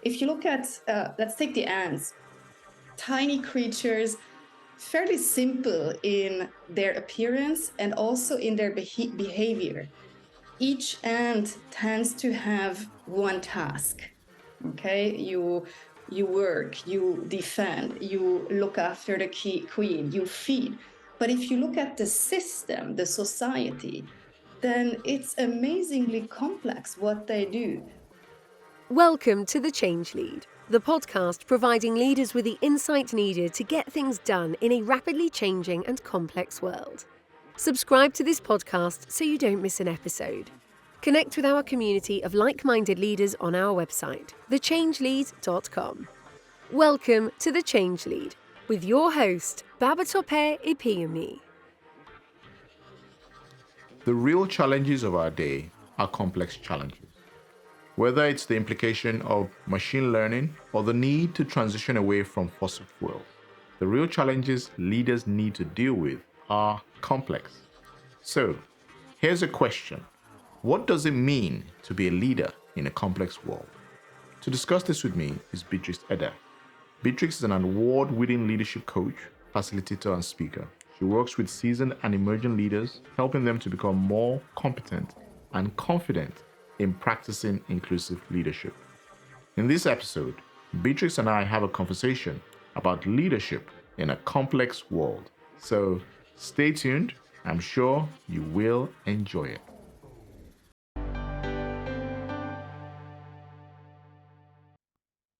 if you look at, let's take the ants, tiny creatures, fairly simple in their appearance and also in their behavior. Each ant tends to have one task. Okay, you work, you defend, you look after the queen, you feed. But if you look at the system, the society, then it's amazingly complex what they do. Welcome to The Change Lead, the podcast providing leaders with the insight needed to get things done in a rapidly changing and complex world. Subscribe to this podcast so you don't miss an episode. Connect with our community of like-minded leaders on our website, thechangelead.com. Welcome to The Change Lead with your host, Babatope Ipinyomi. The real challenges of our day are complex challenges. Whether it's the implication of machine learning or the need to transition away from fossil fuels, the real challenges leaders need to deal with are complex. So, here's a question. What does it mean to be a leader in a complex world? To discuss this with me is Beatrix Eder. Beatrix is an award-winning leadership coach, facilitator, and speaker. She works with seasoned and emerging leaders, helping them to become more competent and confident in practicing inclusive leadership. In this episode, Beatrix and I have a conversation about leadership in a complex world. So stay tuned. I'm sure you will enjoy it.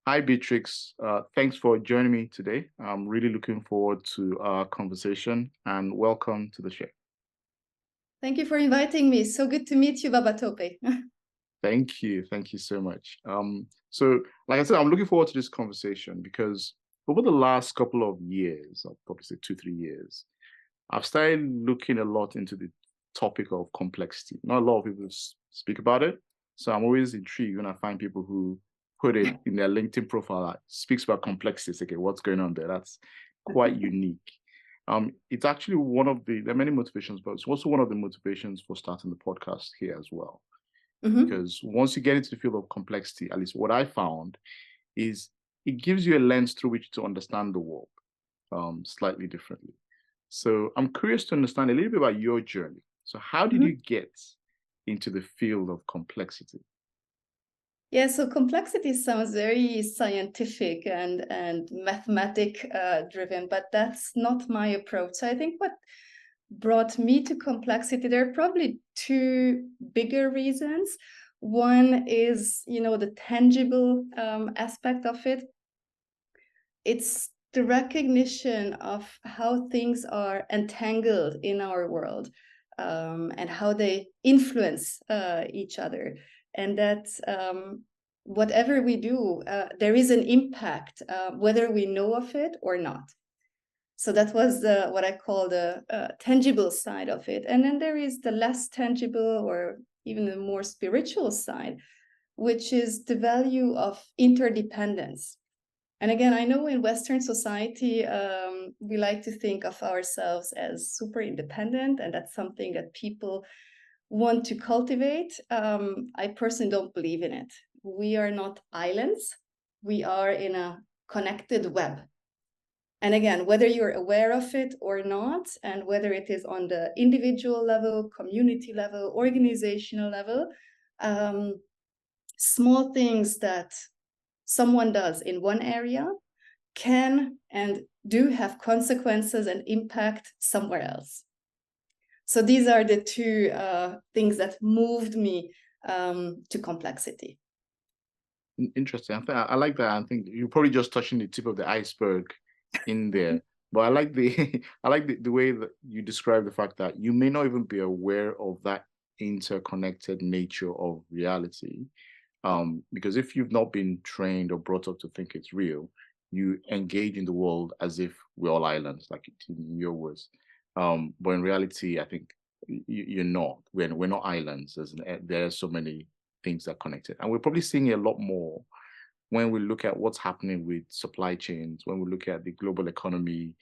Hi, Beatrix. Thanks for joining me today. I'm really looking forward to our conversation and welcome to the show. Thank you for inviting me. So good to meet you, Babatope. Thank you. Thank you so much. So, like I said, I'm looking forward to this conversation because over the last couple of years, I'll probably say 2-3 years, I've started looking a lot into the topic of complexity. Not a lot of people speak about it. So I'm always intrigued when I find people who put it in their LinkedIn profile that speaks about complexity. It's like, okay, what's going on there? That's quite unique. It's actually there are many motivations, but it's also one of the motivations for starting the podcast here as well. Mm-hmm. Because once you get into the field of complexity, at least what I found is it gives you a lens through which to understand the world slightly differently. So I'm curious to understand a little bit about your journey. So how did you get into the field of complexity? Yeah, so complexity sounds very scientific and mathematic driven, but that's not my approach. So I think what brought me to complexity, there are probably two bigger reasons. One is, the tangible aspect of it. It's the recognition of how things are entangled in our world and how they influence each other. And that whatever we do, there is an impact, whether we know of it or not. So that was what I call the tangible side of it. And then there is the less tangible or even the more spiritual side, which is the value of interdependence. And again, I know in Western society, we like to think of ourselves as super independent, and that's something that people want to cultivate. I personally don't believe in it. We are not islands. We are in a connected web. And again, whether you're aware of it or not, and whether it is on the individual level, community level, organizational level, small things that someone does in one area can and do have consequences and impact somewhere else. So these are the two things that moved me to complexity. Interesting. I like that. I think you're probably just touching the tip of the iceberg in there. But I like the way that you describe the fact that you may not even be aware of that interconnected nature of reality. Because if you've not been trained or brought up to think it's real, you engage in the world as if we're all islands, like in your words. But in reality, I think you're not. We're not islands. There are so many things that are connected. And we're probably seeing a lot more when we look at what's happening with supply chains, when we look at the global economy.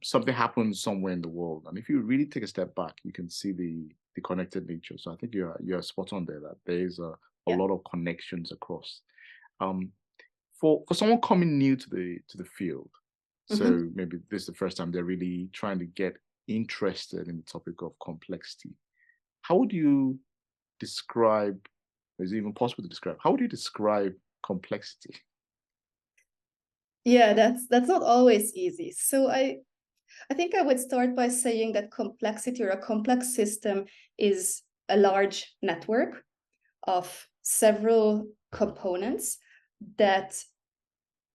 Something happens somewhere in the world. And if you really take a step back, you can see the connected nature. So I think you're spot on there, that there is a lot of connections across. for someone coming new to the field, so Mhm. maybe this is the first time they're really trying to get interested in the topic of complexity, how would you describe, is it even possible to describe, how would you describe complexity? Yeah, that's not always easy. So I think I would start by saying that complexity or a complex system is a large network of several components that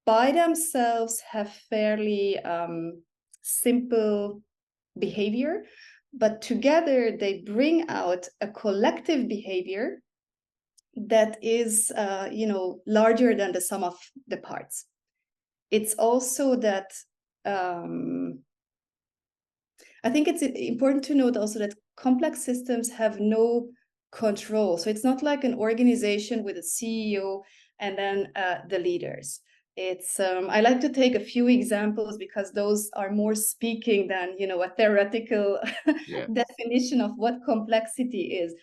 by themselves have fairly simple behavior, but together they bring out a collective behavior that is, larger than the sum of the parts. It's also that I think it's important to note also that complex systems have no control. So it's not like an organization with a CEO and then the leaders. It's I like to take a few examples because those are more speaking than a theoretical Yeah. definition of what complexity is.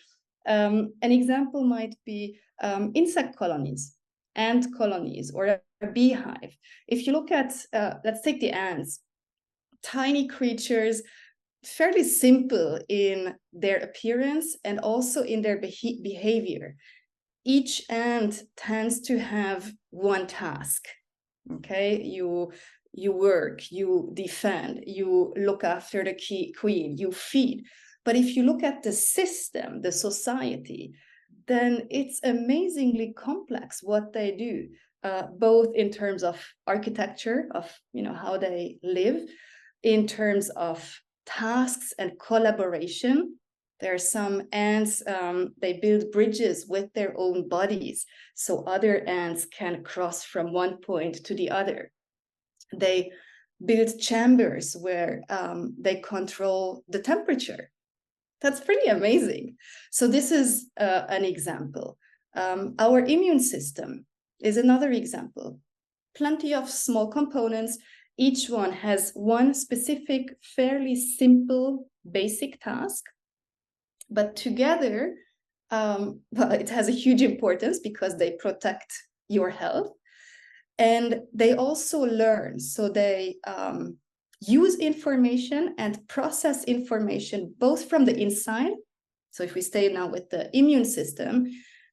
An example might be insect colonies, ant colonies, or a beehive. If you look at, let's take the ants, tiny creatures, fairly simple in their appearance and also in their behavior. Each ant tends to have one task. Okay, you work, you defend, you look after the queen, you feed. But if you look at the system, the society, then it's amazingly complex what they do, both in terms of architecture, of how they live, in terms of tasks and collaboration. There are some ants, they build bridges with their own bodies so other ants can cross from one point to the other. They build chambers where they control the temperature. That's pretty amazing. So this is an example. Our immune system is another example. Plenty of small components. Each one has one specific, fairly simple, basic task. But together, well, it has a huge importance because they protect your health. And they also learn. So they use information and process information both from the inside. So if we stay now with the immune system,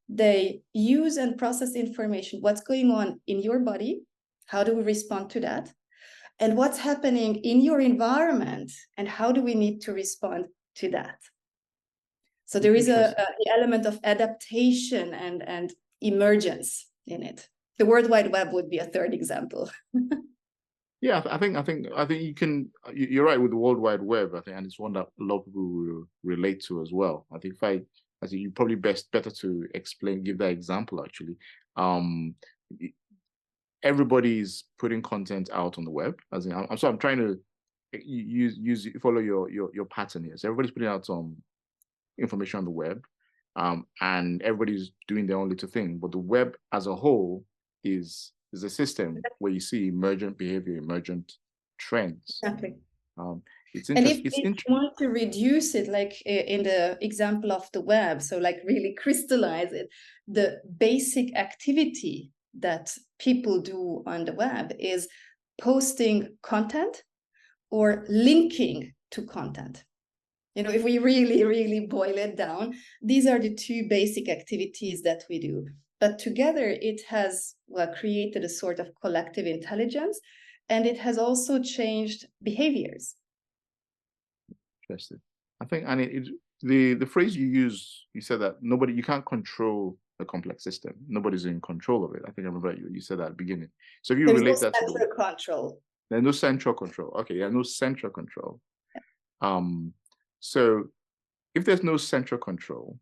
they use and process information, what's going on in your body, how do we respond to that, and what's happening in your environment, and how do we need to respond to that. So there is the element of adaptation and emergence in it. The World Wide Web would be a third example. Yeah, I think you can. You're right with the World Wide Web. I think, and it's one that a lot of people will relate to as well. I think I think you probably better to explain, give that example actually. Um, Everybody's putting content out on the web. As in, I'm trying to follow your pattern here. So everybody's putting out some information on the web, and everybody's doing their own little thing. But the web as a whole is a system where you see emergent behavior, emergent trends. Exactly. It's And if interesting. you want to reduce it, like in the example of the web, so like really crystallize it, the basic activity that people do on the web is posting content or linking to content. If we really, really boil it down, these are the two basic activities that we do. But together, it has created a sort of collective intelligence, and it has also changed behaviors. Interesting. I think, and the phrase you said that you can't control the complex system. Nobody's in control of it. I think I remember you said that at the beginning. So if you There's relate no that to central control. there's no central control. Okay, yeah, no central control. So if there's no central control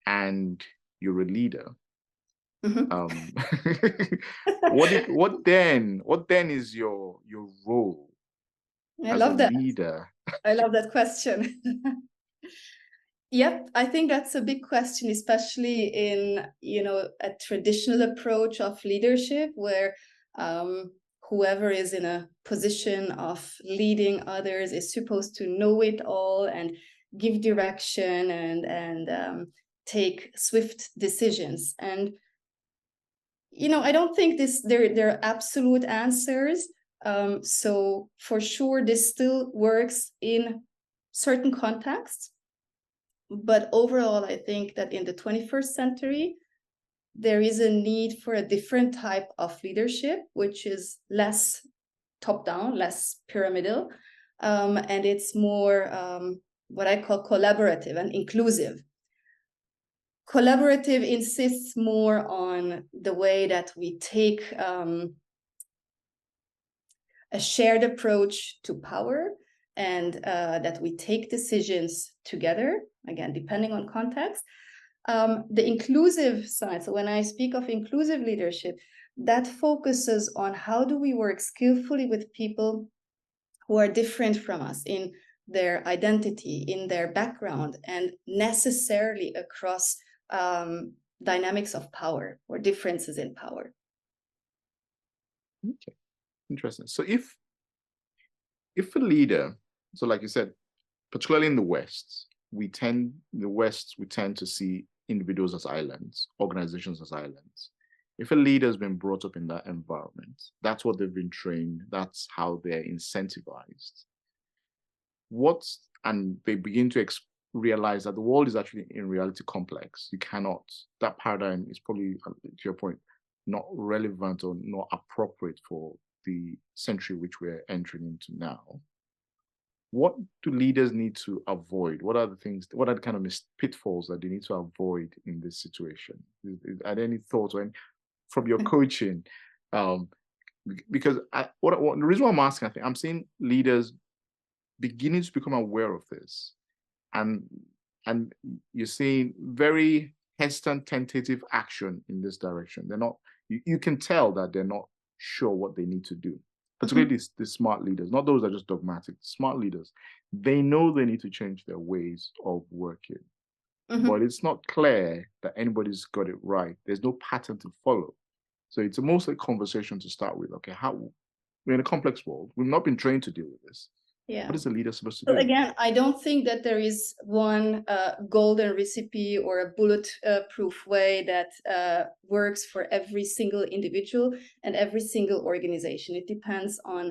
and you're a leader, what then is your role as a leader? I love that question. Yep, I think that's a big question, especially in a traditional approach of leadership where whoever is in a position of leading others is supposed to know it all and give direction and take swift decisions. And I don't think there are absolute answers. So for sure, this still works in certain contexts. But overall, I think that in the 21st century, there is a need for a different type of leadership, which is less top-down, less pyramidal, and it's more what I call collaborative and inclusive. Collaborative insists more on the way that we take a shared approach to power, and that we take decisions together, again, depending on context. The inclusive side, so when I speak of inclusive leadership, that focuses on how do we work skillfully with people who are different from us in their identity, in their background, and necessarily across dynamics of power or differences in power. Okay, interesting. So if a leader, so like you said, particularly in the West, we tend to see individuals as islands, organizations as islands. If a leader has been brought up in that environment, that's what they've been trained, that's how they're incentivized. And they begin to realize that the world is actually in reality complex. That paradigm is probably, to your point, not relevant or not appropriate for the century which we're entering into now. What do leaders need to avoid? What are the kind of pitfalls that they need to avoid in this situation? Are there any thoughts from your coaching? Because the reason why I'm asking, I think I'm seeing leaders beginning to become aware of this, and you're seeing very hesitant, tentative action in this direction. They're not. You can tell that they're not sure what they need to do. Particularly the smart leaders, not those that are just dogmatic. Smart leaders, they know they need to change their ways of working, but it's not clear that anybody's got it right. There's no pattern to follow. So it's mostly a conversation to start with. Okay, we're in a complex world. We've not been trained to deal with this. Yeah. What is a leader supposed to do? Again, I don't think that there is one golden recipe or a bulletproof way that works for every single individual and every single organization. It depends on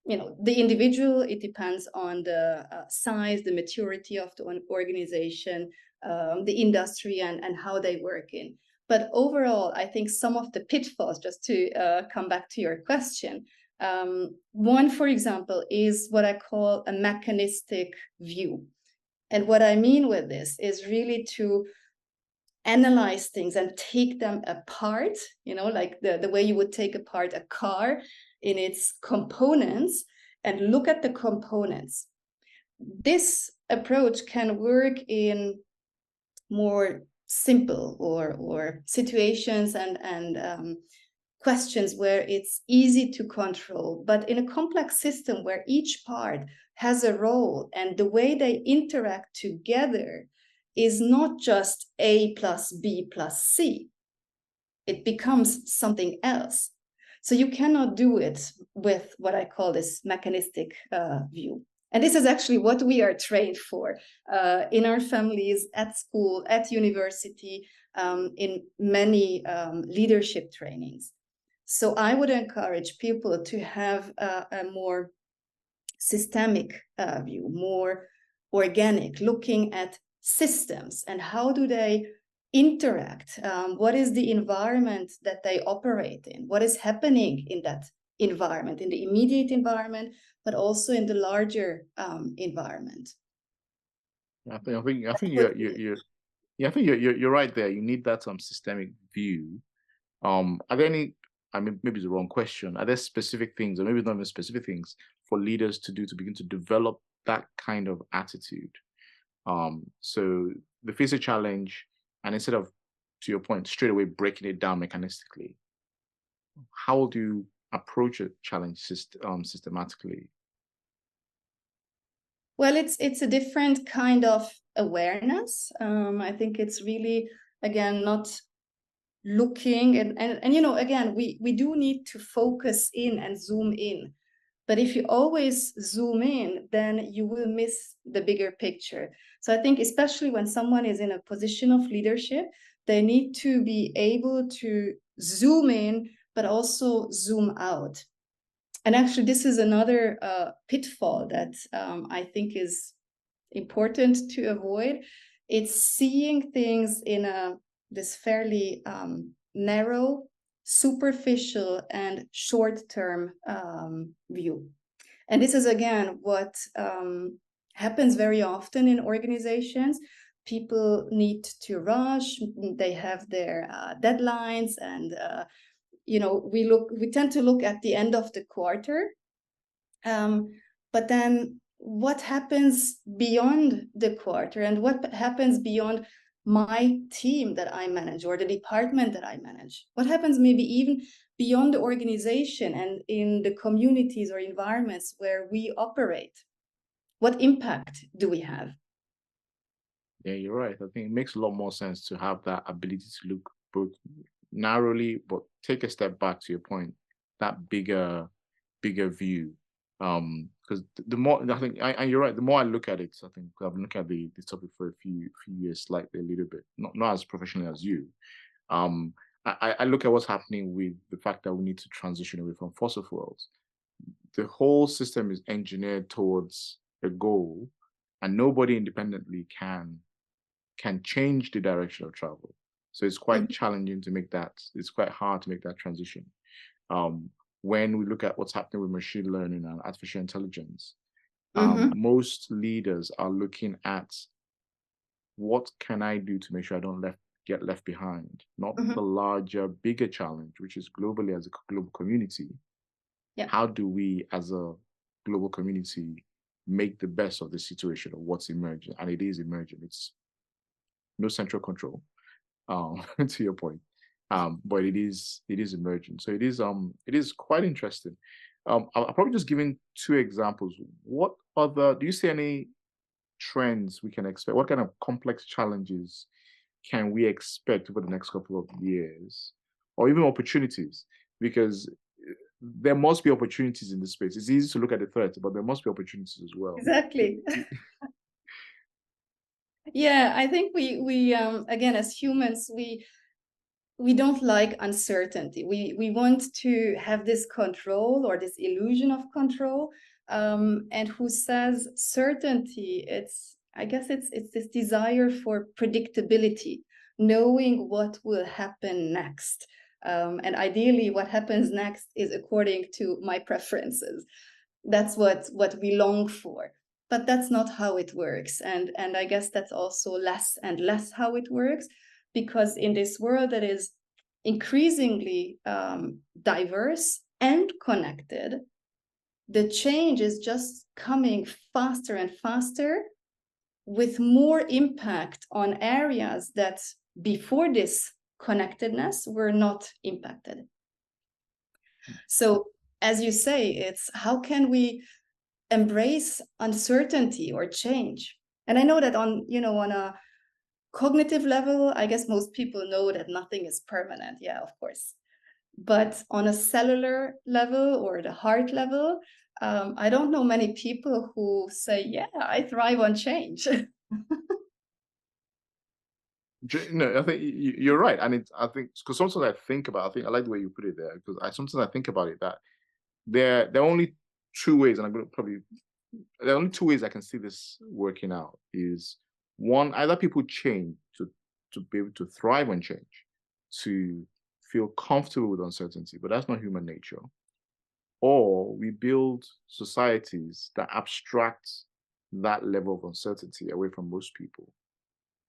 the individual. It depends on the size, the maturity of the organization, the industry, and how they work in. But overall, I think some of the pitfalls, just to come back to your question, one, for example, is what I call a mechanistic view. And what I mean with this is really to analyze things and take them apart, like the way you would take apart a car in its components and look at the components. This approach can work in more simple or situations and questions where it's easy to control, but in a complex system where each part has a role and the way they interact together is not just A plus B plus C. It becomes something else. So you cannot do it with what I call this mechanistic view. And this is actually what we are trained for in our families, at school, at university, in many leadership trainings. So I would encourage people to have a more systemic view, more organic, looking at systems and how do they interact, what is the environment that they operate in, what is happening in that environment, in the immediate environment, but also in the larger environment. I think you're right there. You need that systemic view. Are there any? I mean, maybe it's the wrong question. Are there specific things, or maybe not even specific things, for leaders to do to begin to develop that kind of attitude? So they face a challenge, and instead of, to your point, straight away breaking it down mechanistically, how do you approach a challenge systematically? Well, it's a different kind of awareness. I think it's really, again, not looking and again, we do need to focus in and zoom in. But if you always zoom in, then you will miss the bigger picture. So I think especially when someone is in a position of leadership, they need to be able to zoom in, but also zoom out. And actually, this is another pitfall that I think is important to avoid. It's seeing things in this fairly narrow, superficial, and short-term view. And this is, again, what happens very often in organizations. People need to rush, they have their deadlines, and we tend to look at the end of the quarter. But then what happens beyond the quarter, and what happens beyond my team that I manage, or the department that I manage? What happens maybe even beyond the organization and in the communities or environments where we operate? What impact do we have? Yeah, you're right. I think it makes a lot more sense to have that ability to look both narrowly, but take a step back, to your point, that bigger view. Because the more I think, and you're right, the more I look at it, I think I've been looking at this topic for a few years, slightly a little bit, not as professionally as you. I look at what's happening with the fact that we need to transition away from fossil fuels. The whole system is engineered towards a goal, and nobody independently can change the direction of travel. So it's quite challenging to make that. It's quite hard to make that transition. When we look at what's happening with machine learning and artificial intelligence, most leaders are looking at what can I do to make sure I don't get left behind, not the larger, bigger challenge, which is globally as a global community. Yeah. How do we, as a global community, make the best of the situation of what's emerging? And it is emerging. It's no central control, to your point. But it is emerging. So it is quite interesting. I'll probably just giving two examples. What other, do you see any trends we can expect? What kind of complex challenges can we expect over the next couple of years, or even opportunities? Because there must be opportunities in this space. It's easy to look at the threats, but there must be opportunities as well. Exactly. Yeah, I think we again, as humans, we don't like uncertainty. We want to have this control, or this illusion of control. And who says certainty? I guess it's this desire for predictability, knowing what will happen next. And ideally, what happens next is according to my preferences. That's what we long for. But that's not how it works. And I guess that's also less and less how it works, because in this world that is increasingly diverse and connected, the change is just coming faster and faster, with more impact on areas that before this connectedness were not impacted. So, as you say, it's how can we embrace uncertainty or change? And I know that on a cognitive level, I guess most people know that nothing is permanent. Yeah, of course. But on a cellular level or the heart level, I don't know many people who say, yeah, I thrive on change. No, I think you're right. And I think, because sometimes I think about, I like the way you put it there, because sometimes I think about it, that there are only two ways, and there are only two ways I can see this working out. Is one, either people change to be able to thrive on change, to feel comfortable with uncertainty, but that's not human nature. Or we build societies that abstract that level of uncertainty away from most people.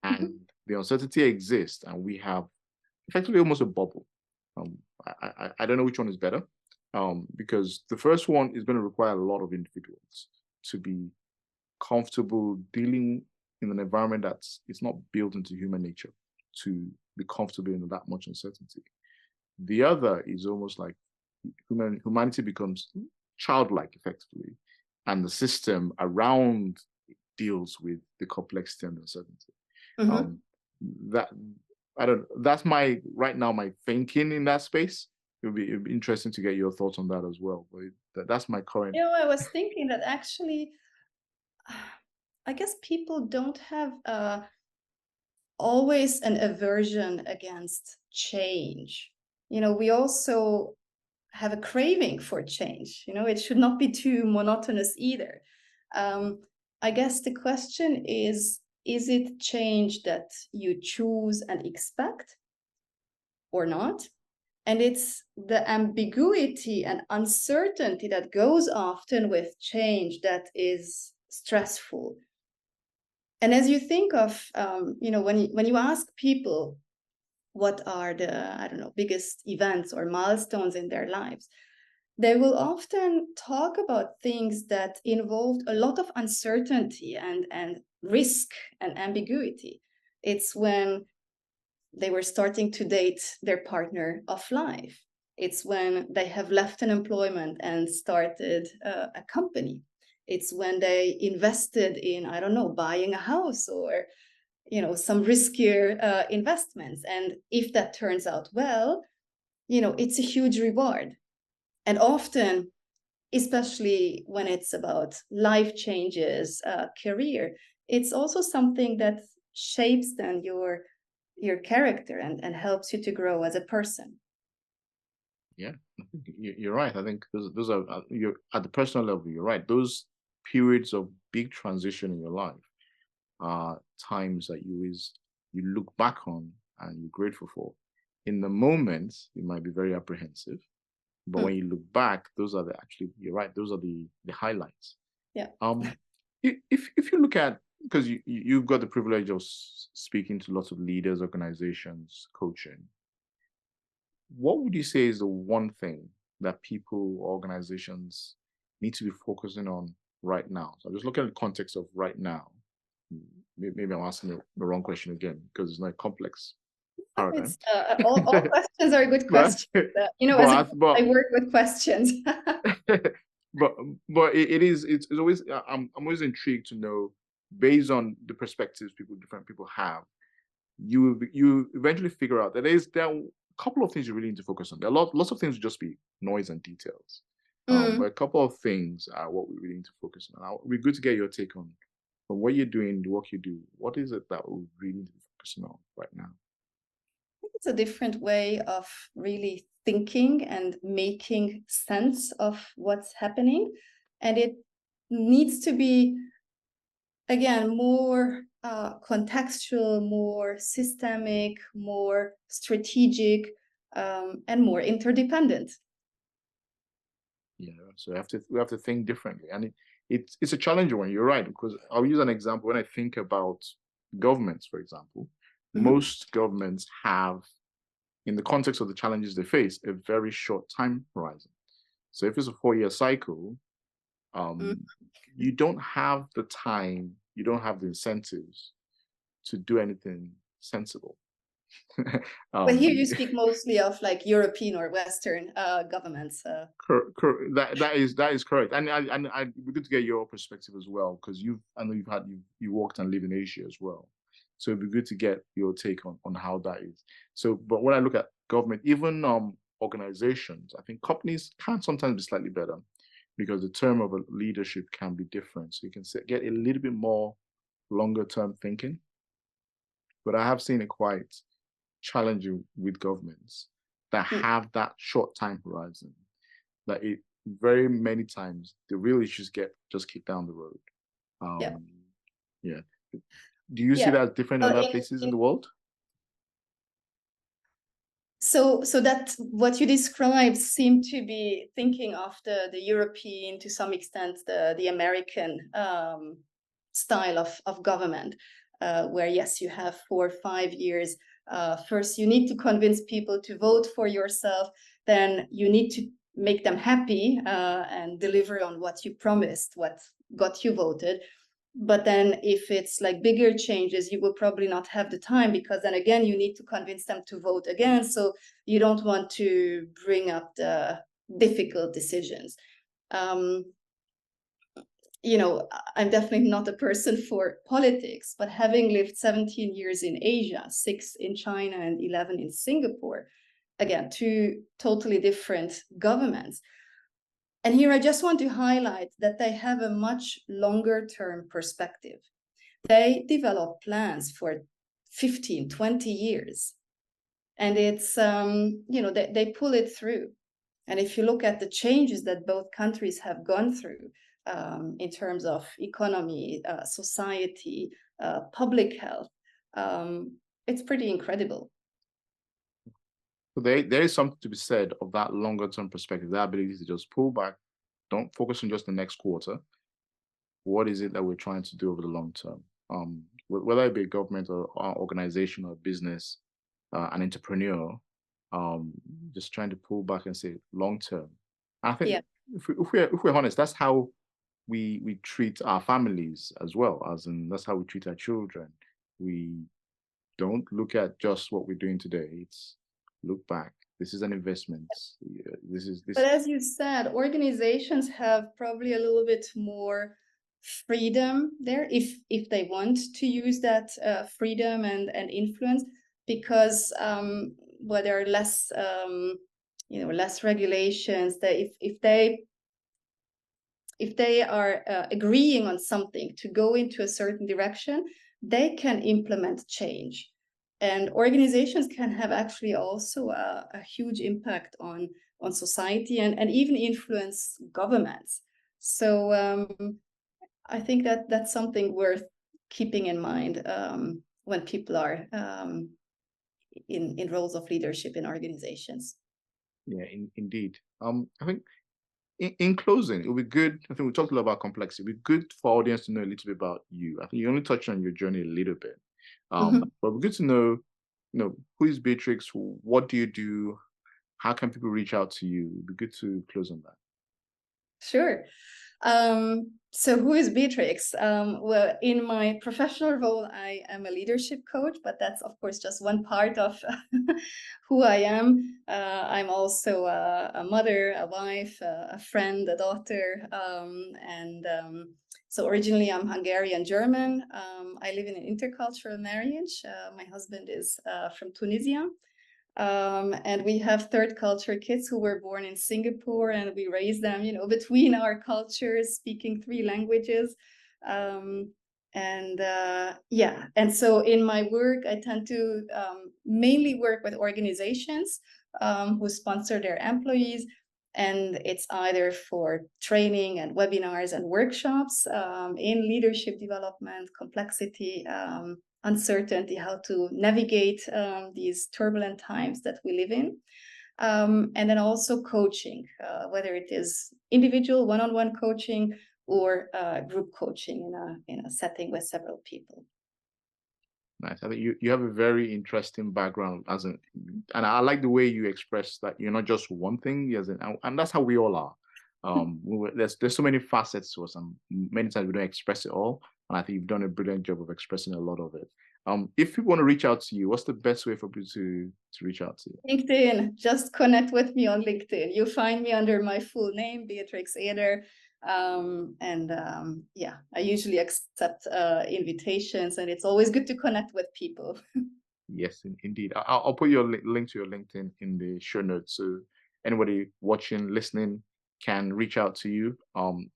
And the uncertainty exists, and we have effectively almost a bubble. I don't know which one is better, because the first one is going to require a lot of individuals to be comfortable dealing in an environment it's not built into human nature to be comfortable in that much uncertainty. The other is almost like humanity becomes childlike, effectively, and the system around deals with the complexity and uncertainty. That I don't. That's my thinking in that space. It'd be interesting to get your thoughts on that as well. But that's my current. I was thinking that actually, I guess people don't have always an aversion against change. we also have a craving for change. It should not be too monotonous either. I guess the question is it change that you choose and expect or not? And it's the ambiguity and uncertainty that goes often with change that is stressful. And as you think of, when you ask people what are the, biggest events or milestones in their lives, they will often talk about things that involved a lot of uncertainty and risk and ambiguity. It's when they were starting to date their partner of life. It's when they have left an employment and started a company. It's when they invested in, I don't know, buying a house or, some riskier investments. And if that turns out well, it's a huge reward. And often, especially when it's about life changes, career, it's also something that shapes then your character and helps you to grow as a person. Yeah, you're right. I think those are you're at the personal level. You're right. Those periods of big transition in your life are times that you look back on and you're grateful for. In the moment, you might be very apprehensive, but when you look back, those are you're right. Those are the highlights. Yeah. If you look at, because you've got the privilege of speaking to lots of leaders, organizations, coaching, what would you say is the one thing that people, organizations need to be focusing on right now? So I'm just looking at the context of right now. Maybe I'm asking the wrong question again because it's not a complex paradigm. All questions are good questions. I work with questions. but it's always I'm always intrigued to know, based on the perspectives different people have, you eventually figure out that there are a couple of things you really need to focus on. There are lots of things will just be noise and details, but a couple of things are what we really need to focus on. It'd be good to get your take on from what you're doing, the work you do. What is it that we really need to be focusing on right now? I think it's a different way of really thinking and making sense of what's happening, and it needs to be, again, more contextual, more systemic, more strategic, and more interdependent. Yeah, so we have to think differently, and it's a challenging one. You're right, because I'll use an example. When I think about governments, for example, most governments have, in the context of the challenges they face, a very short time horizon. So if it's a 4-year cycle, you don't have the time, you don't have the incentives to do anything sensible. But here you speak mostly of like European or Western governments. That is correct, and I'd be good to get your perspective as well, because I know you worked and lived in Asia as well, so it'd be good to get your take on how that is. So, but when I look at government, even organizations, I think companies can sometimes be slightly better, because the term of a leadership can be different, so you can get a little bit more longer term thinking. But I have seen it quite challenging with governments that have that short time horizon, that it very many times the real issues get just kicked down the road. Yeah. Do you see that different in other places in the world? So that what you described seem to be thinking of the European, to some extent the American style of government, where yes, you have 4 or 5 years. First, you need to convince people to vote for yourself. Then you need to make them happy and deliver on what you promised, what got you voted. But then if it's like bigger changes, you will probably not have the time, because then again, you need to convince them to vote again. So you don't want to bring up the difficult decisions. I'm definitely not a person for politics, but having lived 17 years in Asia, 6 in China and 11 in Singapore, again, 2 totally different governments. And here I just want to highlight that they have a much longer term perspective. They develop plans for 15, 20 years. and it's they pull it through. And if you look at the changes that both countries have gone through in terms of economy, society, public health, it's pretty incredible. So there is something to be said of that longer term perspective, that ability to just pull back, don't focus on just the next quarter. What is it that we're trying to do over the long term? Whether it be a government or organization or business, an entrepreneur, just trying to pull back and say long term. I think if we're honest, that's how we treat our families as well, as in that's how we treat our children. We don't look at just what we're doing today. It's look back. This is an investment. This. But as you said, organizations have probably a little bit more freedom there if they want to use that freedom and influence, because there are less less regulations. That if they are agreeing on something to go into a certain direction, they can implement change. And organizations can have actually also a huge impact on society and even influence governments. So I think that that's something worth keeping in mind when people are in roles of leadership in organizations. Yeah, indeed. I think in closing, it would be good. I think we talked a lot about complexity. It would be good for our audience to know a little bit about you. I think you only touched on your journey a little bit, but it would be good to know, who is Beatrix? What do you do? How can people reach out to you? It would be good to close on that. Sure. So who is Beatrix? Well, in my professional role, I am a leadership coach, but that's of course just one part of who I am. I'm also a mother, a wife, a friend, a daughter, so originally I'm Hungarian German. I live in an intercultural marriage. My husband is from Tunisia. And we have third culture kids who were born in Singapore, and we raise them, between our cultures, speaking 3 languages. And so in my work, I tend to mainly work with organizations who sponsor their employees. And it's either for training and webinars and workshops in leadership development, complexity, uncertainty, how to navigate these turbulent times that we live in. And then also coaching, whether it is individual one-on-one coaching or group coaching in a setting with several people. Nice. I think you have a very interesting background and I like the way you express that you're not just one thing, and that's how we all are. There's so many facets to us, and many times we don't express it all. And I think you've done a brilliant job of expressing a lot of it. If people want to reach out to you, what's the best way for people to reach out to you? LinkedIn. Just connect with me on LinkedIn. You find me under my full name, Beatrix Eder. I usually accept invitations, and it's always good to connect with people. Yes, indeed. I'll put your link to your LinkedIn in the show notes, so anybody watching, listening can reach out to you.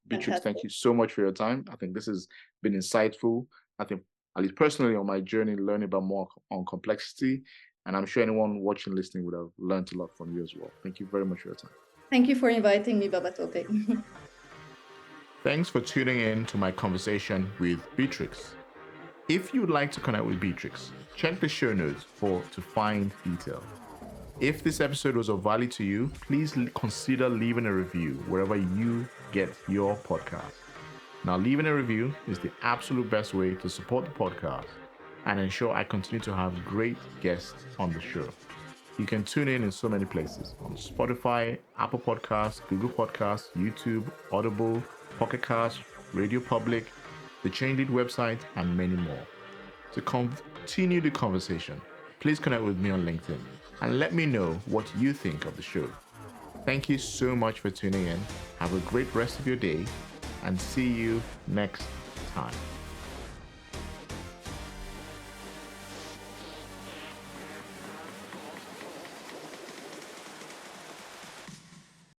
Beatrix, thank you so much for your time. I think this has been insightful. I think, at least personally, on my journey, learning about more on complexity, and I'm sure anyone watching, listening would have learned a lot from you as well. Thank you very much for your time. Thank you for inviting me, Babatope. Thanks for tuning in to my conversation with Beatrix. If you would like to connect with Beatrix, check the show notes to find details. If this episode was of value to you, please consider leaving a review wherever you get your podcast. Now, leaving a review is the absolute best way to support the podcast and ensure I continue to have great guests on the show. You can tune in so many places: on Spotify, Apple Podcasts, Google Podcasts, YouTube, Audible, Pocket Casts, Radio Public, the Change Lead website, and many more. To continue the conversation, please connect with me on LinkedIn and let me know what you think of the show. Thank you so much for tuning in. Have a great rest of your day, and see you next time.